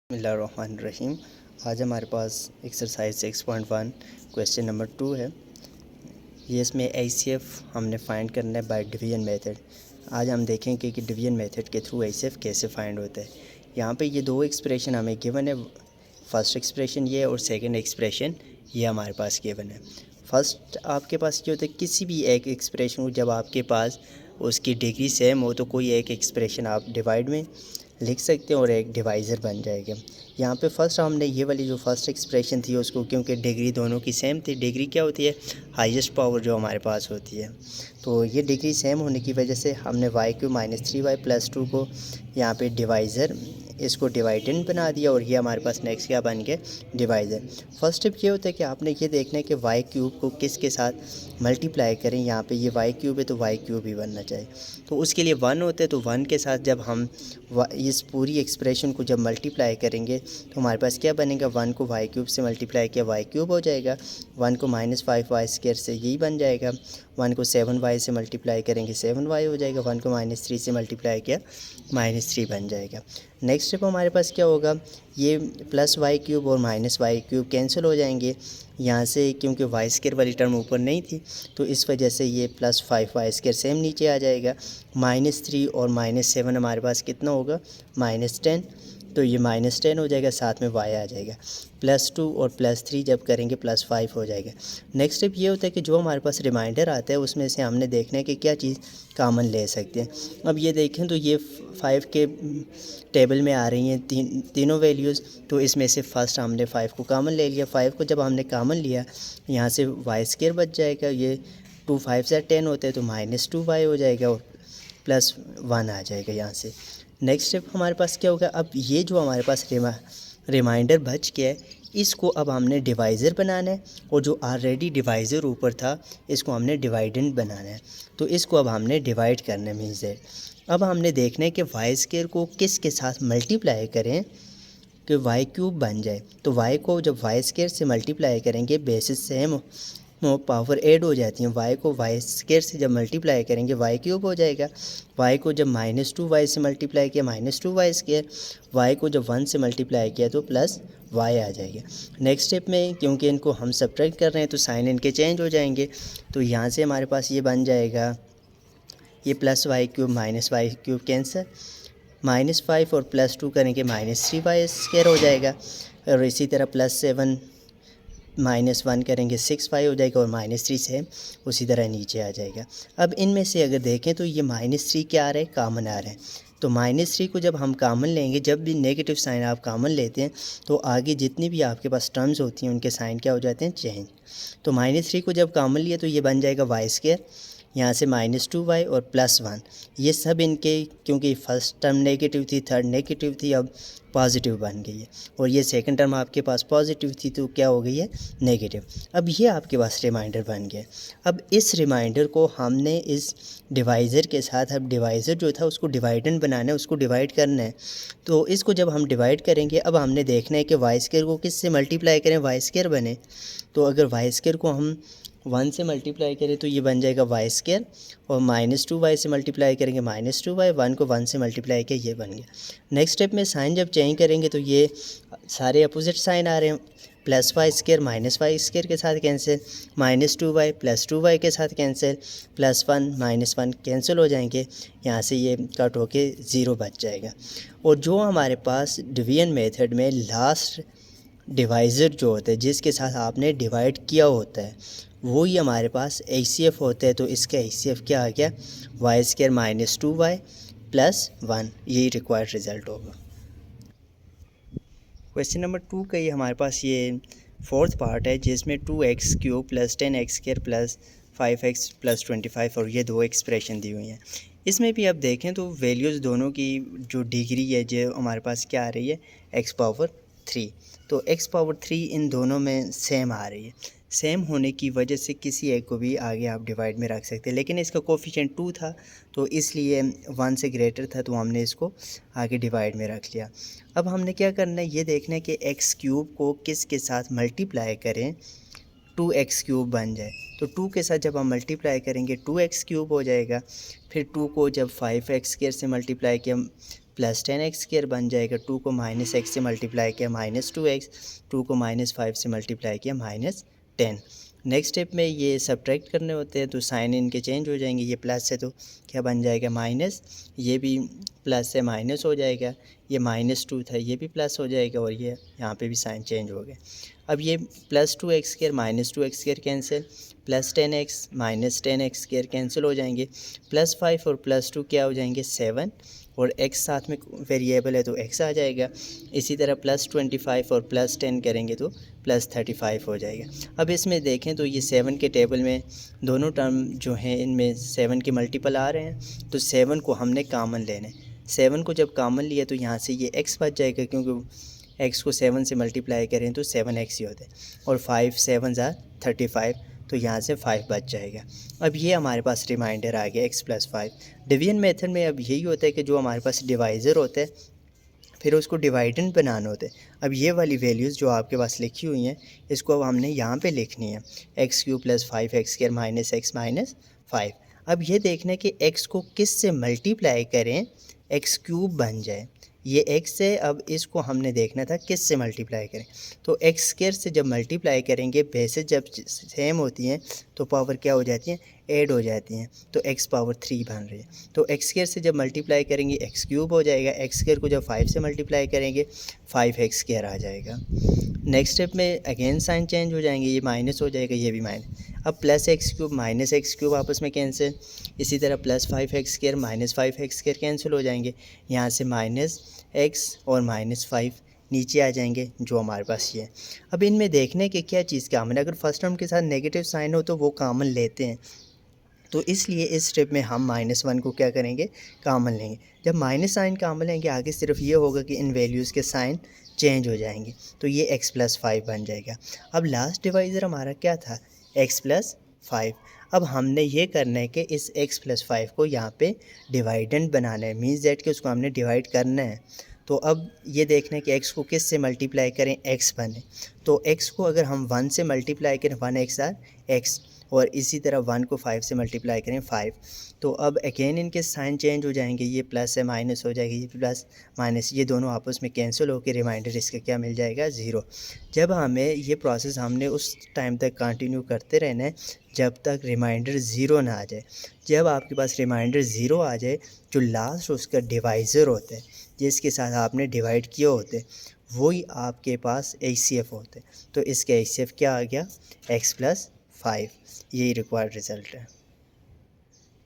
बिस्मिल्लाहिर्रहमानिर्रहीम। आज हमारे पास एक्सरसाइज 6.1 क्वेश्चन नंबर 2 है। ये इसमें एचसीएफ हमने फाइंड करना है बाय डिवीजन मेथड। आज हम देखेंगे कि डिवीजन मेथड के थ्रू एचसीएफ कैसे फाइंड होता है। यहाँ पे ये दो एक्सप्रेशन हमें गिवन है। फर्स्ट एक्सप्रेशन ये है और सेकंड एक्सप्रेशन ये हमारे पास गिवन है। फर्स्ट आपके पास ये होता है किसी भी एक एक्सप्रेशन को जब आपके पास उसकी डिग्री सेम हो तो कोई एक एक्सप्रेशन आप डिवाइड में लिख सकते हैं और एक डिवाइज़र बन जाएगा। यहाँ पे फर्स्ट हमने ये वाली जो फर्स्ट एक्सप्रेशन थी उसको, क्योंकि डिग्री दोनों की सेम थी, डिग्री क्या होती है, हाईएस्ट पावर जो हमारे पास होती है, तो ये डिग्री सेम होने की वजह से हमने y³ - 3y + 2 को यहाँ पे डिवाइज़र, इसको डिवाइडेंड बना दिया और ये हमारे पास नेक्स्ट क्या बन गया, डिवाइज़र। फर्स्ट स्टेप ये होता है कि आपने ये देखना है कि y³ को किसके साथ मल्टीप्लाई करें। यहाँ पे ये y³ है तो y³ ही बनना चाहिए, तो उसके लिए 1 होते हैं, तो 1 के साथ जब हम इस पूरी एक्सप्रेशन को जब मल्टीप्लाई करेंगे तो हमारे पास क्या बनेगा, 1 को y³ से मल्टीप्लाई किया y³ हो जाएगा, 1 को -5y² से यही बन जाएगा, 1 को 7y से मल्टीप्लाई करेंगे 7y हो जाएगा, 1 को -3 से मल्टीप्लाई किया -3 बन जाएगा। नेक्स्ट स्टेप हमारे पास क्या होगा, ये +y³ और -y³ कैंसिल हो जाएंगे यहाँ से, क्योंकि y² वाली टर्म ऊपर नहीं थी तो इस वजह से ये +5y² सेम नीचे आ जाएगा। -3 और -7 हमारे पास कितना होगा, -10, तो ये -10 हो जाएगा, साथ में y आ जाएगा। +2 और +3 जब करेंगे +5 हो जाएगा। नेक्स्ट स्टेप ये होता है कि जो हमारे पास रिमाइंडर आता है उसमें से हमने देखना है कि क्या चीज़ कॉमन ले सकते हैं। अब ये देखें तो ये 5 के टेबल में आ रही हैं तीनों वैल्यूज़, तो इसमें से फर्स्ट हमने 5 को कॉमन ले लिया। 5 को जब हमने कॉमन लिया यहाँ से y² बच जाएगा, ये 2 5 से 10 होते हैं तो -2y हो जाएगा और +1 आ जाएगा यहाँ से। नेक्स्ट स्टेप हमारे पास क्या होगा, अब ये जो हमारे पास रिमाइंडर बच गया है इसको अब हमने डिवाइज़र बनाना है, और जो ऑलरेडी डिवाइज़र ऊपर था इसको हमने डिवाइडेंड बनाना है, तो इसको अब हमने डिवाइड करना है मीन्स दैट। अब हमने देखना है कि y² को किसके साथ मल्टीप्लाई करें कि y³ बन जाए, तो y को जब y² से मल्टीप्लाई करेंगे बेसिस सेम पावर ऐड हो जाती हैं, y को y² से जब मल्टीप्लाई करेंगे y³ हो जाएगा, y को जब -2y से मल्टीप्लाई किया -2y², y को जब 1 से मल्टीप्लाई किया तो +y आ जाएगा। नेक्स्ट स्टेप में क्योंकि इनको हम सब्ट्रैक्ट कर रहे हैं तो साइन इनके चेंज हो जाएंगे, तो यहाँ से हमारे पास ये बन जाएगा, ये +y³ -y³ कैंसर, -5 और +2 करेंगे -3y² हो जाएगा, और इसी तरह +7 -1 करेंगे 6y हो जाएगा, और -3 से उसी तरह नीचे आ जाएगा। अब इनमें से अगर देखें तो ये -3 क्या आ रहा है, कॉमन आ रहा है, तो -3 को जब हम कॉमन लेंगे, जब भी नेगेटिव साइन आप कॉमन लेते हैं तो आगे जितनी भी आपके पास टर्म्स होती हैं उनके साइन क्या हो जाते हैं, चेंज। तो -3 को जब कॉमन लिया तो ये बन जाएगा y², यहाँ से -2y और +1, ये सब इनके, क्योंकि फर्स्ट टर्म नेगेटिव थी, थर्ड नेगेटिव थी, अब पॉजिटिव बन गई है, और ये सेकंड टर्म आपके पास पॉजिटिव थी तो क्या हो गई है, नेगेटिव। अब ये आपके पास रिमाइंडर बन गया। अब इस रिमाइंडर को हमने इस डिवाइज़र के साथ, अब डिवाइज़र जो था उसको डिवाइडेंड बनाना है, उसको डिवाइड करना है, तो इसको जब हम डिवाइड करेंगे अब हमने देखना है कि y² को किस से मल्टीप्लाई करें y² बने, तो अगर y² को हम 1 से मल्टीप्लाई करें तो ये बन जाएगा y², और -2y से मल्टीप्लाई करेंगे -2y, 1 को 1 से मल्टीप्लाई किया ये बन गया। नेक्स्ट स्टेप में साइन जब चेंज करेंगे तो ये सारे अपोजिट साइन आ रहे हैं, +y² -y² के साथ कैंसिल, -2y +2y के साथ कैंसिल, +1 -1 कैंसिल हो जाएंगे, यहाँ से ये कट होके 0 बच जाएगा। और जो हमारे पास डिवीजन मेथड में लास्ट डिवाइज़र जो होता है जिसके साथ आपने डिवाइड किया होता है वो ही हमारे पास एचसीएफ होता है, तो इसका एचसीएफ क्या आ गया, y² - 2y + 1, यही रिक्वायर्ड रिज़ल्ट होगा। क्वेश्चन नंबर 2 का ये हमारे पास ये फोर्थ पार्ट है जिसमें 2x³ + 10x² + 5x + 25 और ये दो एक्सप्रेशन दी हुई हैं। इसमें भी आप देखें तो वैल्यूज़ दोनों की जो डिग्री है जो हमारे पास क्या आ रही है, x⁻3, तो x⁻3 इन दोनों में सेम आ रही है। सेम होने की वजह से किसी एक को भी आगे आप डिवाइड में रख सकते हैं, लेकिन इसका कोफिशिएंट 2 था तो इसलिए 1 से ग्रेटर था तो हमने इसको आगे डिवाइड में रख लिया। अब हमने क्या करना है, ये देखना है कि x³ को किस के साथ मल्टीप्लाई करें 2x³ बन जाए, तो 2 के साथ जब हम मल्टीप्लाई करेंगे 2x³ हो जाएगा, फिर 2 को जब 5x² से मल्टीप्लाई किया प्लस 10x² बन जाएगा। 2 को -x से मल्टीप्लाई किया -2x, 2 को -5 से मल्टीप्लाई किया -10। नेक्स्ट स्टेप में ये सब्ट्रैक्ट करने होते हैं तो साइन इनके चेंज हो जाएंगे। ये प्लस है तो क्या बन जाएगा माइनस, ये भी प्लस से माइनस हो जाएगा, ये -2 था ये भी प्लस हो जाएगा और ये यहाँ पे भी साइन चेंज हो गया। अब ये +2x² -2x² cancel, plus 10x -10x² cancel हो जाएंगे, +5 और +2 क्या हो जाएंगे 7 और x साथ में वेरिएबल है तो x आ जाएगा। इसी तरह +25 और +10 करेंगे तो +35 हो जाएगा। अब इसमें देखें तो ये 7 के टेबल में दोनों टर्म जो हैं इनमें 7 के मल्टीपल आ रहे हैं तो 7 को हमने कॉमन लेना है। 7 को जब कॉमन लिया तो यहाँ से ये x बच जाएगा, क्योंकि x को 7 से मल्टीप्लाई करें तो 7x ही होता है और 5 7 ज़ा 35 तो यहाँ से 5 बच जाएगा। अब ये हमारे पास रिमाइंडर आ गया x+5। डिवीजन मेथड में अब यही होता है कि जो हमारे पास डिवाइज़र होता है फिर उसको डिवाइडेंट बनाना होता है। अब ये वाली वैल्यूज़ जो आपके पास लिखी हुई हैं इसको अब हमने यहाँ पे लिखनी है, x³ + 5x² - x - 5। अब ये देखना है कि x को किस से मल्टीप्लाई करें x³ बन जाए। ये x है, अब इसको हमने देखना था किस से मल्टीप्लाई करें। तो x² से जब मल्टीप्लाई करेंगे, बेसेस जब सेम होती हैं तो पावर क्या हो जाती हैं, ऐड हो जाती हैं, तो x पावर 3 बन रही है। तो x² से जब मल्टीप्लाई करेंगे x³ हो जाएगा, x² को जब 5 से मल्टीप्लाई करेंगे 5x² आ जाएगा। नेक्स्ट स्टेप में अगेन साइन चेंज हो जाएंगे, ये माइनस हो जाएगा ये भी माइनस। अब +x³ -x³ आपस में कैंसिल, इसी तरह +5x² -5x² कैंसिल हो जाएंगे। यहाँ से -x और -5 नीचे आ जाएंगे जो हमारे पास ये है। अब इनमें देखने के क्या चीज़ कॉमन है, अगर फर्स्ट टर्म के साथ नेगेटिव साइन हो तो वो कॉमन लेते हैं, तो इसलिए इस स्टेप में हम -1 को क्या करेंगे, कॉमन लेंगे। जब माइनस साइन कॉमन लेंगे आगे सिर्फ ये होगा कि इन वैल्यूज़ के साइन चेंज हो जाएंगे, तो ये x+5 बन जाएगा। अब लास्ट डिवाइज़र हमारा क्या था, x+5। अब हमने ये करना है कि इस x+5 को यहाँ पे डिवाइडेंट बनाना है, मीन्स दैट कि उसको हमने डिवाइड करना है। तो अब ये देखना है कि x को किस से मल्टीप्लाई करें, x बने। तो x को अगर हम 1 से मल्टीप्लाई करें 1x आर x, और इसी तरह 1 को 5 से मल्टीप्लाई करें 5, तो अब अगेन इनके साइन चेंज हो जाएंगे, ये प्लस से माइनस हो जाएगा, ये प्लस माइनस ये दोनों आपस में कैंसिल होकर रिमाइंडर इसका क्या मिल जाएगा, 0। जब हमें ये प्रोसेस हमने उस टाइम तक कंटिन्यू करते रहना है जब तक रिमाइंडर 0 ना आ जाए। जब आपके पास रिमाइंडर 0 आ जाए, जो लास्ट उसका डिवाइज़र होता है जिसके साथ आपने डिवाइड किए होते वही आपके पास HCF होते, तो इसका HCF क्या आ गया, x+5। यही रिक्वायर्ड रिज़ल्ट है।